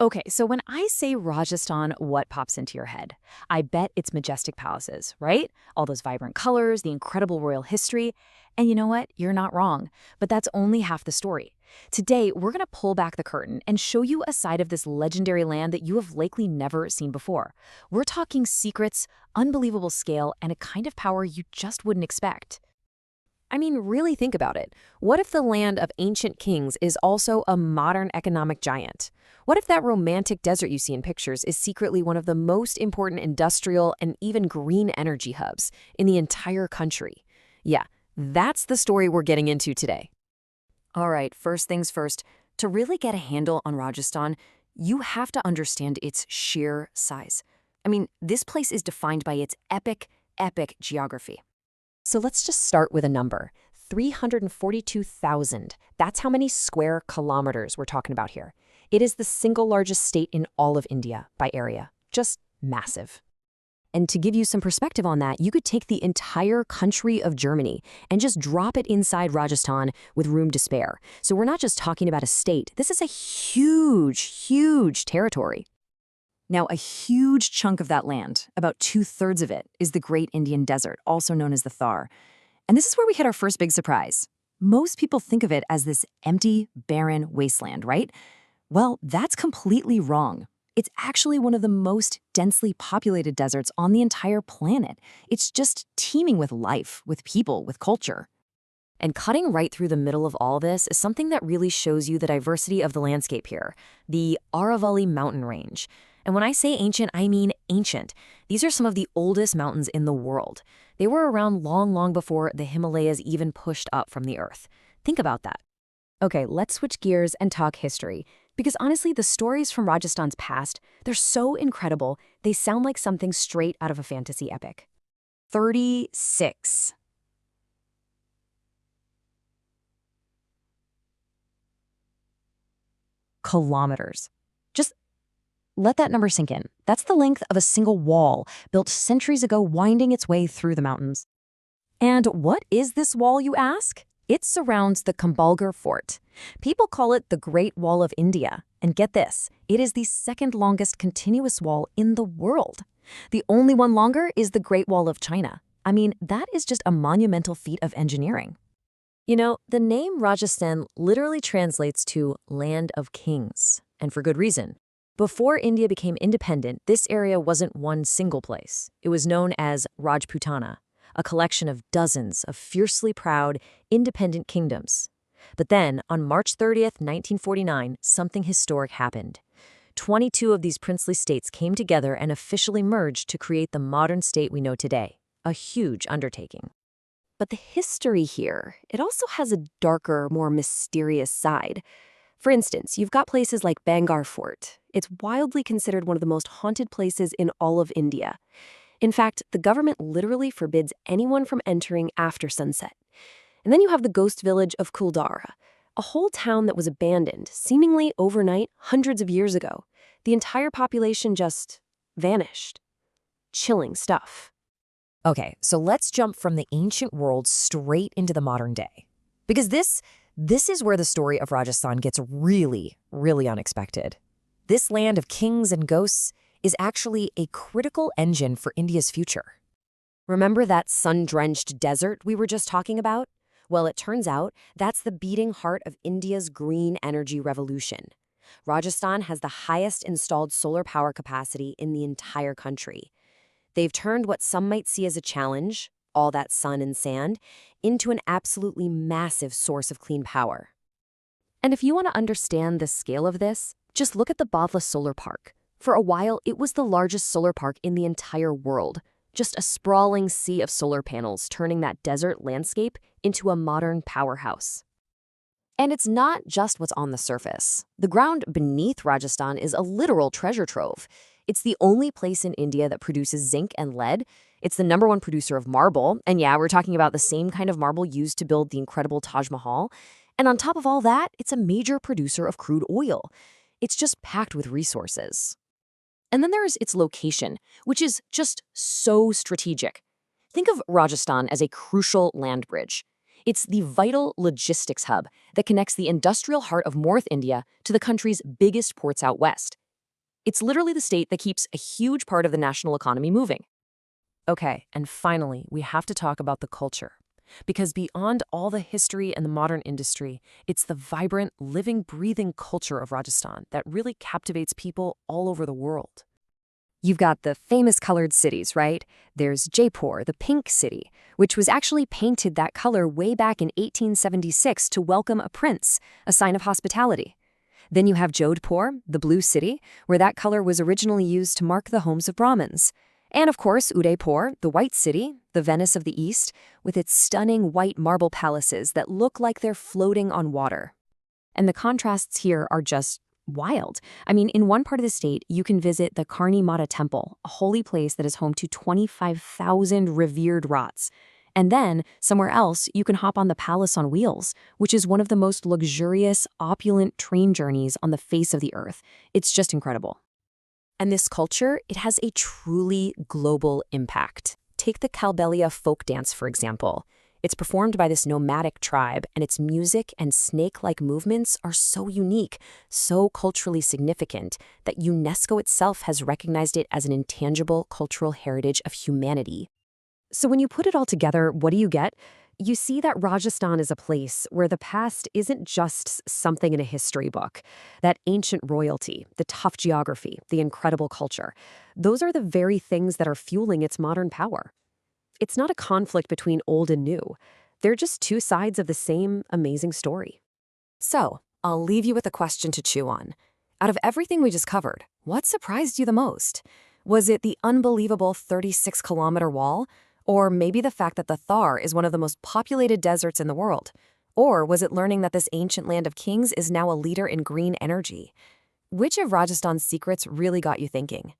Okay, so when I say Rajasthan, what pops into your head? I bet it's majestic palaces, right? All those vibrant colors, the incredible royal history. And you know what? You're not wrong. But that's only half the story. Today, we're going to pull back the curtain and show you a side of this legendary land that you have likely never seen before. We're talking secrets, unbelievable scale, and a kind of power you just wouldn't expect. I mean, really think about it. What if the land of ancient kings is also a modern economic giant? What if that romantic desert you see in pictures is secretly one of the most important industrial and even green energy hubs in the entire country? Yeah, that's the story we're getting into today. All right, first things first. To really get a handle on Rajasthan, you have to understand its sheer size. I mean, this place is defined by its epic geography. So let's just start with a number, 342,000. That's how many square kilometers we're talking about here. It is the single largest state in all of India by area. Just massive. And to give you some perspective on that, you could take the entire country of Germany and just drop it inside Rajasthan with room to spare. So we're not just talking about a state. This is a huge territory. Now, a huge chunk of that land, about 2/3 of it, is the Great Indian Desert, also known as the Thar. And this is where we hit our first big surprise. Most people think of it as this empty, barren wasteland, right? Well, that's completely wrong. It's actually one of the most densely populated deserts on the entire planet. It's just teeming with life, with people, with culture. And cutting right through the middle of all this is something that really shows you the diversity of the landscape here, the Aravalli mountain range. And when I say ancient, I mean ancient. These are some of the oldest mountains in the world. They were around long before the Himalayas even pushed up from the earth. Think about that. Okay, let's switch gears and talk history. Because honestly, the stories from Rajasthan's past, they're so incredible, they sound like something straight out of a fantasy epic. 36 kilometers. Just let that number sink in. That's the length of a single wall built centuries ago winding its way through the mountains. And what is this wall, you ask? It surrounds the Kambalgar Fort. People call it the Great Wall of India. And get this, it is the second longest continuous wall in the world. The only one longer is the Great Wall of China. I mean, that is just a monumental feat of engineering. You know, the name Rajasthan literally translates to Land of Kings, and for good reason. Before India became independent, this area wasn't one single place. It was known as Rajputana, a collection of dozens of fiercely proud, independent kingdoms. But then, on March 30th, 1949, something historic happened. 22 of these princely states came together and officially merged to create the modern state we know today, a huge undertaking. But the history here, it also has a darker, more mysterious side. For instance, you've got places like Bangar Fort. It's wildly considered one of the most haunted places in all of India. In fact, the government literally forbids anyone from entering after sunset. And then you have the ghost village of Kuldara, a whole town that was abandoned, seemingly overnight, hundreds of years ago. The entire population just vanished. Chilling stuff. Okay, so let's jump from the ancient world straight into the modern day. Because this is where the story of Rajasthan gets really unexpected. This land of kings and ghosts is actually a critical engine for India's future. Remember that sun-drenched desert we were just talking about? Well, it turns out that's the beating heart of India's green energy revolution. Rajasthan has the highest installed solar power capacity in the entire country. They've turned what some might see as a challenge, all that sun and sand, into an absolutely massive source of clean power. And if you want to understand the scale of this, just look at the Bhadla Solar Park. For a while, it was the largest solar park in the entire world, just a sprawling sea of solar panels turning that desert landscape into a modern powerhouse. And it's not just what's on the surface. The ground beneath Rajasthan is a literal treasure trove. It's the only place in India that produces zinc and lead. It's the number one producer of marble. And yeah, we're talking about the same kind of marble used to build the incredible Taj Mahal. And on top of all that, it's a major producer of crude oil. It's just packed with resources. And then there's its location, which is just so strategic. Think of Rajasthan as a crucial land bridge. It's the vital logistics hub that connects the industrial heart of North India to the country's biggest ports out west. It's literally the state that keeps a huge part of the national economy moving. Okay, and finally, we have to talk about the culture. Because beyond all the history and the modern industry, it's the vibrant, living, breathing culture of Rajasthan that really captivates people all over the world. You've got the famous colored cities, right? There's Jaipur, the pink city, which was actually painted that color way back in 1876 to welcome a prince, a sign of hospitality. Then you have Jodhpur, the blue city, where that color was originally used to mark the homes of Brahmins. And of course, Udaipur, the white city, the Venice of the East, with its stunning white marble palaces that look like they're floating on water. And the contrasts here are just wild. I mean, in one part of the state, you can visit the Karni Mata Temple, a holy place that is home to 25,000 revered Rats. And then, somewhere else, you can hop on the Palace on Wheels, which is one of the most luxurious, opulent train journeys on the face of the earth. It's just incredible. And this culture, it has a truly global impact. Take the Kalbelia folk dance, for example. It's performed by this nomadic tribe, and its music and snake-like movements are so unique, so culturally significant, that UNESCO itself has recognized it as an intangible cultural heritage of humanity. So when you put it all together, what do you get? You see that Rajasthan is a place where the past isn't just something in a history book. That ancient royalty, the tough geography, the incredible culture, those are the very things that are fueling its modern power. It's not a conflict between old and new. They're just two sides of the same amazing story. So, I'll leave you with a question to chew on. Out of everything we just covered, what surprised you the most? Was it the unbelievable 36-kilometer wall? Or maybe the fact that the Thar is one of the most populated deserts in the world? Or was it learning that this ancient land of kings is now a leader in green energy? Which of Rajasthan's secrets really got you thinking?